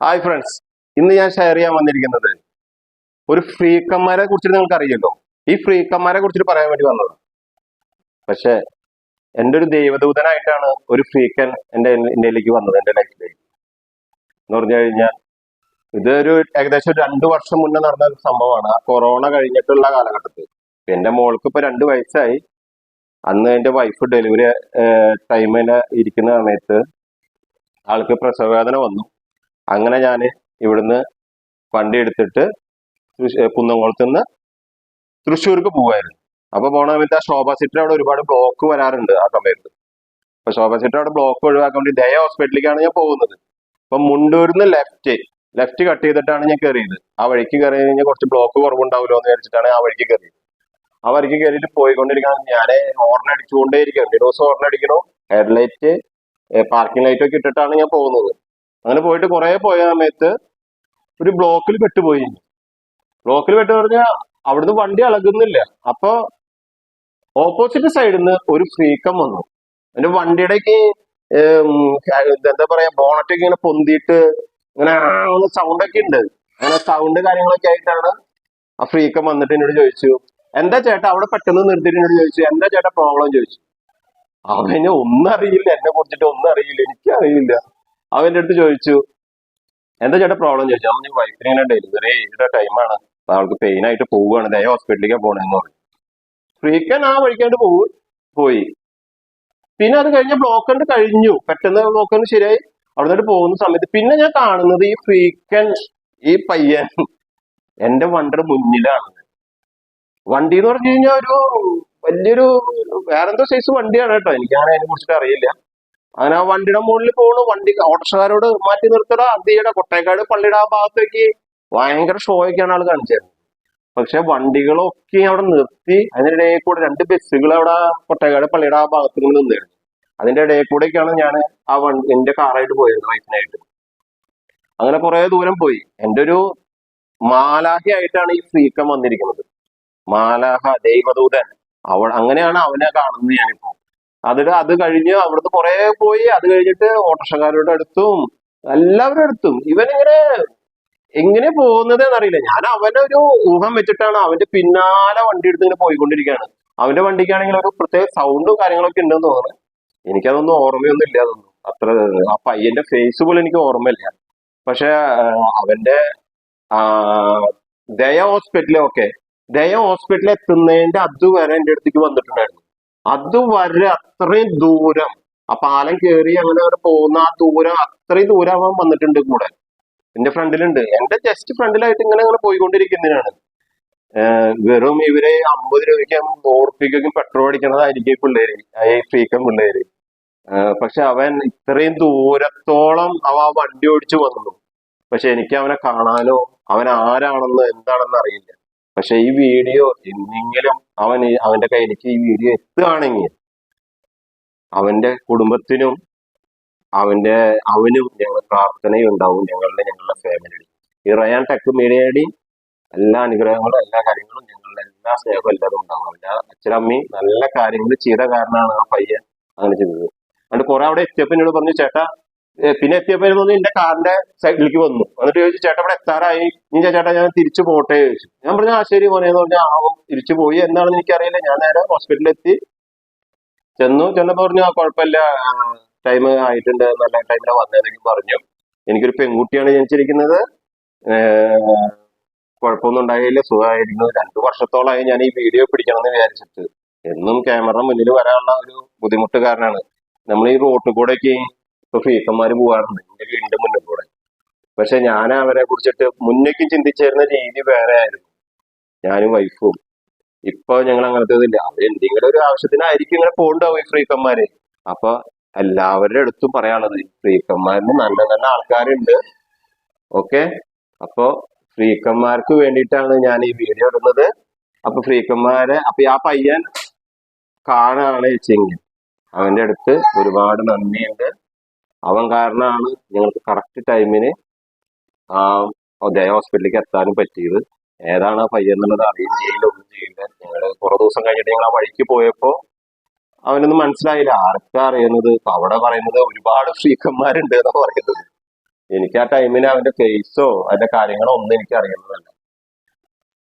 Hi friends, ഇന്ന് ഞാൻ share ചെയ്യാൻ വന്നിരിക്കുന്നത് ഒരു ഫ്രീക്കന്മാരെ കുറിച്ചിട്ട് നിങ്ങൾക്ക് അറിയല്ലോ. ഈ ഫ്രീക്കന്മാരെ കുറിച്ചിട്ട് പറയാൻ വേണ്ടി വന്നത്. പക്ഷെ എൻ്റെ ഒരു ദൈവദൂതനായിട്ടാണ് ഒരു ഫ്രീക്കൻ ഇന്ത്യയിലേക്ക് വന്നത്, എൻ്റെ ലൈഫിലേക്ക്. എന്ന് പറഞ്ഞു കഴിഞ്ഞാൽ ഇതൊരു ഏകദേശം 2 വർഷം മുന്നേ നടന്ന ഒരു സംഭവമാണ്. ആ കൊറോണ കഴിഞ്ഞിട്ടുള്ള കാലഘട്ടത്തിൽ എൻ്റെ മോൾക്ക് ഇപ്പൊ 2 വയസ്സായി. അന്ന് എൻ്റെ വൈഫ് ഡെലിവറി ടൈമില് ഇരിക്കുന്ന സമയത്ത് ആൾക്ക് പ്രസവവേദന വന്നു. അങ്ങനെ ഞാൻ ഇവിടുന്ന് വണ്ടി എടുത്തിട്ട് കുന്നംകുളത്ത് നിന്ന് തൃശ്ശൂർക്ക് പോവായിരുന്നു. അപ്പൊ പോണ സമയത്ത് ആ ശോഭ സിറ്റിൽ അവിടെ ഒരുപാട് ബ്ലോക്ക് വരാറുണ്ട് ആ സമയത്ത്. അപ്പൊ ശോഭ സിറ്റിൽ അവിടെ ബ്ലോക്ക് ഒഴിവാക്കാൻ വേണ്ടി ദയ ഹോസ്പിറ്റലിലേക്കാണ് ഞാൻ പോകുന്നത്. അപ്പൊ മുണ്ടൂരിന്ന് ലെഫ്റ്റ് കട്ട് ചെയ്തിട്ടാണ് ഞാൻ കയറിയത്. ആ വഴിക്ക് കയറി കഴിഞ്ഞാൽ കുറച്ച് ബ്ലോക്ക് കുറവുണ്ടാവുമല്ലോ എന്ന് വിചാരിച്ചിട്ടാണ് ആ വഴിക്ക് കയറിയത്. ആ വഴിക്ക് കയറിയിട്ട് പോയിക്കൊണ്ടിരിക്കണം. ഞാൻ ഹോർൺ അടിച്ചുകൊണ്ടേയിരിക്കണം. ദിവസം ഹോർൺ അടിക്കണോ, ഹെഡ്ലൈറ്റ് പാർക്കിംഗ് ലൈറ്റ് ഒക്കെ ഇട്ടിട്ടാണ് ഞാൻ പോകുന്നത്. അങ്ങനെ പോയിട്ട് കുറെ പോയ സമയത്ത് ഒരു ബ്ലോക്കിൽ പെട്ടുപോയി. ബ്ലോക്കിൽ പെട്ട് പറഞ്ഞാൽ അവിടുന്ന് വണ്ടി അളകുന്നില്ല. അപ്പൊ ഓപ്പോസിറ്റ് സൈഡിൽ നിന്ന് ഒരു ഫ്രീക്കം വന്നു. എന്റെ വണ്ടിയുടെക്ക് എന്താ പറയാ, ബോണറ്റൊക്കെ ഇങ്ങനെ പൊന്തിയിട്ട് ഇങ്ങനെ ഒന്ന് സൗണ്ടൊക്കെ ഉണ്ട്. അങ്ങനെ സൗണ്ട് കാര്യങ്ങളൊക്കെ ആയിട്ടാണ് ആ ഫ്രീക്കം വന്നിട്ട് എന്നോട് ചോദിച്ചു, എന്താ ചേട്ടാ അവിടെ പെട്ടെന്ന് നിർത്തിയിട്ട് എന്നോട് ചോദിച്ചു, എന്താ ചേട്ടാ പ്രോബ്ലം ചോദിച്ചു. അവന് ഒന്നും അറിയില്ല, എന്നെ കുറിച്ചിട്ട് ഒന്നും അറിയില്ല, എനിക്കറിയില്ല. അവന്റെ അടുത്ത് ചോദിച്ചു, എന്താ ചേട്ടാ പ്രോബ്ലം ചോദിച്ചു. അവൻ വൈഫിന് ഇങ്ങനെ ഡെലിവറിയുടെ ടൈമാണ്, അവൾക്ക് പെയിൻ ആയിട്ട് പോവുകയാണ്, ദയ ഹോസ്പിറ്റലിലേക്ക് പോകണമെന്ന് പറഞ്ഞു. ഫ്രീക്കൻ ആ വഴിക്കാണ്ട് പോയി. പിന്നെ അത് കഴിഞ്ഞ ബ്ലോക്ക് കണ്ട് കഴിഞ്ഞു, പെട്ടെന്ന് ബ്ലോക്ക് കണ്ട് ശരിയായി. അവിടെ നിന്ന് പോകുന്ന സമയത്ത് പിന്നെ ഞാൻ കാണുന്നത് ഈ ഫ്രീക്കൻ, ഈ പയ്യൻ എന്റെ വണ്ടിയുടെ മുന്നിലാണ്. വണ്ടി എന്ന് പറഞ്ഞു കഴിഞ്ഞാൽ ഒരു വലിയൊരു വേറെന്തോ സൈസ് വണ്ടിയാണ് കേട്ടോ, എനിക്കങ്ങനെ അതിനെ കുറിച്ചിട്ട് അറിയില്ല. അങ്ങനെ ആ വണ്ടിയുടെ മുകളിൽ പോണു. വണ്ടി ഓട്ടോറിക്ഷക്കാരോട് മാറ്റി നിർത്തടാ, അതിയുടെ കൊട്ടേക്കാട് പള്ളിയുടെ ആ ഭാഗത്തേക്ക് ഭയങ്കര ഷോ ഒക്കെയാണ് ആൾ കാണിച്ചത്. പക്ഷെ വണ്ടികളൊക്കെ അവിടെ നിർത്തി. അതിനിടയിൽ കൂടെ 2 ബസ്സുകൾ അവിടെ കൊട്ടേക്കാട് പള്ളിയുടെ ആ ഭാഗത്ത് നിന്ന് നിന്നായിരുന്നു. അതിന്റെ ഇടയിൽ കൂടെയൊക്കെയാണ് ഞാൻ ആ എന്റെ കാറായിട്ട് പോയത്, വൈഫിനായിട്ട്. അങ്ങനെ കുറെ ദൂരം പോയി. എൻ്റെ ഒരു മാലാഹ ആയിട്ടാണ് ഈ ഫ്രീക്കം വന്നിരിക്കുന്നത്. മാലാഹ, ദൈവദൂതൻ. അങ്ങനെയാണ് അവനെ കാണുന്നത് ഞാനിപ്പോ. അത് കഴിഞ്ഞ് അവിടുന്ന് കുറെ പോയി. അത് കഴിഞ്ഞിട്ട് ഓട്ടോറിക്ഷക്കാരുടെ അടുത്തും എല്ലാവരുടെ അടുത്തും എങ്ങനെ പോകുന്നത് എന്നറിയില്ല. ഞാൻ അവനൊരു ഊഹം വെച്ചിട്ടാണ് അവന്റെ പിന്നാലെ വണ്ടി എടുത്ത് ഇങ്ങനെ പോയിക്കൊണ്ടിരിക്കുകയാണ്. അവന്റെ വണ്ടിക്കാണെങ്കിൽ ഒരു പ്രത്യേക സൗണ്ടും കാര്യങ്ങളൊക്കെ ഉണ്ടെന്ന് തോന്നുന്നു. എനിക്കതൊന്നും ഓർമ്മയൊന്നും ഇല്ല. അതൊന്നും അത്ര ആ പയ്യന്റെ ഫേസ് പോലും എനിക്ക് ഓർമ്മയില്ല. പക്ഷെ അവന്റെ ദയ ഹോസ്പിറ്റലിൽ എത്തുന്നതിന്റെ അതുവരെ എൻ്റെ അടുത്തേക്ക് വന്നിട്ടുണ്ടായിരുന്നു. അതുവരെ അത്രയും ദൂരം, ആ പാലം കയറി അങ്ങനെ പോകുന്ന ആ ദൂരം, അത്രയും ദൂരം അവൻ വന്നിട്ടുണ്ട് കൂടെ. എന്റെ ഫ്രണ്ടിലുണ്ട്, എന്റെ ജസ്റ്റ് ഫ്രണ്ടിലായിട്ട് ഇങ്ങനെ പോയിക്കൊണ്ടിരിക്കുന്നതിനാണ്. വെറും ഇവരെ 50 രൂപയ്ക്കും 100 രൂപയ്ക്കും പെട്രോൾ അടിക്കുന്നതായിരിക്കും പിള്ളേര്, ഈ ഫ്രീക്കൻ പിള്ളേര്. പക്ഷെ അവൻ ഇത്രയും ദൂരത്തോളം അവ വണ്ടി ഓടിച്ചു വന്നു. പക്ഷെ എനിക്ക് അവനെ കാണാനോ അവൻ ആരാണെന്ന് എന്താണെന്ന് അറിയില്ല. പക്ഷെ ഈ വീഡിയോ എന്തെങ്കിലും അവന്റെ കയ്യിലേക്ക് ഈ വീഡിയോ എത്തുകയാണെങ്കിൽ അവന്റെ കുടുംബത്തിനും അവനും ഞങ്ങൾ പ്രാർത്ഥനയും ഉണ്ടാവും, ഞങ്ങളുടെ ഫാമിലി. ഈ റയാൻ ടെക് മീഡിയയുടെയും എല്ലാ അനുഗ്രഹങ്ങളും എല്ലാ കാര്യങ്ങളും ഞങ്ങളുടെ എല്ലാ സ്നേഹവും എല്ലാതും ഉണ്ടാവും. അവന്റെ അച്ഛനമ്മയും നല്ല കാര്യങ്ങൾ ചെയ്ത കാരണമാണ് ആ പയ്യൻ അങ്ങനെ ചെയ്തത്. അതുകൊണ്ട് കുറെ അവിടെ എത്തിയപ്പോ എന്നോട് പറഞ്ഞു, ചേട്ടാ പിന്നെ എത്തിയപ്പോ തോന്നി എന്റെ കാറിന്റെ സൈഡിലേക്ക് വന്നു. എന്നിട്ട് ചോദിച്ചു, ചേട്ടാ ഇവിടെ എത്താറായി, ഇനി ചേട്ടാ ഞാൻ തിരിച്ചു പോട്ടെ ചോദിച്ചു. ഞാൻ പറഞ്ഞു, ആ ശരി പോനെന്ന് പറഞ്ഞാൽ തിരിച്ചു പോയി. എന്താണെന്ന് എനിക്കറിയില്ല. ഞാൻ നേരെ ഹോസ്പിറ്റലിൽ എത്തി. ചെന്നപ്പോ പറഞ്ഞു, ആ കുഴപ്പമില്ല, ടൈം ആയിട്ടുണ്ട്, നല്ല ടൈമിലാണ് വന്നതെന്നൊക്കെ പറഞ്ഞു. എനിക്കൊരു പെൺകുട്ടിയാണ് ജനിച്ചിരിക്കുന്നത്, കുഴപ്പമൊന്നും ഉണ്ടായില്ല, സുഖമായിരുന്നു. 2 വർഷത്തോളമായി ഞാൻ ഈ വീഡിയോ പിടിക്കണമെന്ന് വിചാരിച്ചിട്ട്. എന്നും ക്യാമറ മുന്നിൽ വരാനുള്ള ഒരു ബുദ്ധിമുട്ട് കാരണമാണ്. നമ്മൾ ഈ റോട്ടിൽ കൂടെയൊക്കെ ഇപ്പൊ ഫ്രീക്കന്മാര് പോകാറുണ്ട് എന്റെ വീടിന്റെ മുന്നിൽ കൂടെ. പക്ഷെ ഞാൻ അവരെ കുറിച്ചിട്ട് മുന്നേക്കും ചിന്തിച്ചിരുന്ന രീതി വേറെ ആയിരുന്നു, ഞാനും വൈഫും. ഇപ്പൊ ഞങ്ങൾ അങ്ങനത്തെ ഇതില്ല. അത് എന്തെങ്കിലും ഒരു ആവശ്യത്തിനായിരിക്കും ഇങ്ങനെ പോകണ്ടാവും ഈ ഫ്രീക്കന്മാര്. അപ്പൊ എല്ലാവരുടെ അടുത്തും പറയാനുള്ളത്, ഫ്രീക്കന്മാരിന് നല്ല നല്ല ആൾക്കാരുണ്ട്. ഓക്കെ, അപ്പൊ ഫ്രീക്കന്മാർക്ക് വേണ്ടിയിട്ടാണ് ഞാൻ ഈ വീഡിയോ ഇടുന്നത്. അപ്പൊ ഫ്രീക്കന്മാരെ ആ പയ്യൻ കാണുകയാണ് വെച്ചെങ്കിൽ അവന്റെ അടുത്ത് ഒരുപാട് നന്ദിയുണ്ട്. അവൻ കാരണമാണ് ഞങ്ങൾക്ക് കറക്റ്റ് ടൈമിന് ദയ ഹോസ്പിറ്റലിലേക്ക് എത്താനും പറ്റിയത്. ഏതാണ് ആ പയ്യൻ എന്നുള്ളത് അറിയുകയും ചെയ്യില്ല, ഒന്നും ചെയ്യില്ല. ഞങ്ങൾ കുറെ ദിവസം കഴിഞ്ഞിട്ട് ഞങ്ങൾ ആ വഴിക്ക് പോയപ്പോ അവനൊന്നും മനസ്സിലായില്ല. ആർക്കാ അറിയുന്നത്, അവിടെ പറയുന്നത് ഒരുപാട് ഫ്രീക്കന്മാരുണ്ട് എന്നാ പറയുന്നത്. എനിക്ക് ആ ടൈമിന് അവന്റെ ഫേസോ അതിന്റെ കാര്യങ്ങളോ ഒന്നും എനിക്ക് അറിയുന്നതല്ല.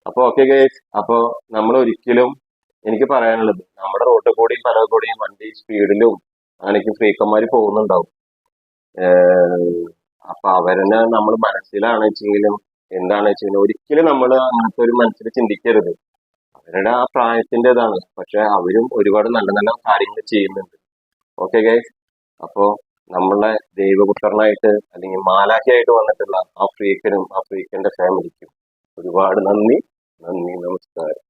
അപ്പൊ ഓക്കെ ഗൈസ്, അപ്പൊ നമ്മൾ ഒരിക്കലും, എനിക്ക് പറയാനുള്ളത്, നമ്മുടെ റോട്ടിൽ കൂടിയും പല കൂടിയും വണ്ടി സ്പീഡിലും അങ്ങനെയൊക്കെ ഫ്രീക്കന്മാര് പോകുന്നുണ്ടാവും. ഏഹ് അപ്പൊ അവരെന്നെ നമ്മൾ മനസ്സിലാണ് വെച്ചെങ്കിലും എന്താണ് വെച്ചെങ്കിലും ഒരിക്കലും നമ്മൾ അങ്ങനത്തെ ഒരു മനസ്സിൽ ചിന്തിക്കരുത്. അവരുടെ ആ പ്രായത്തിൻ്റെതാണ്, പക്ഷെ അവരും ഒരുപാട് നല്ല നല്ല കാര്യങ്ങൾ ചെയ്യുന്നുണ്ട്. ഓക്കെ ഗൈസ്, അപ്പോ നമ്മളെ ദൈവപുത്രനായിട്ട് അല്ലെങ്കിൽ മാലാഖയായിട്ട് വന്നിട്ടുള്ള ആ ഫ്രീക്കനും ആ ഫ്രീക്കന്റെ ഫാമിലിക്കും ഒരുപാട് നന്ദി. നന്ദി, നമസ്കാരം.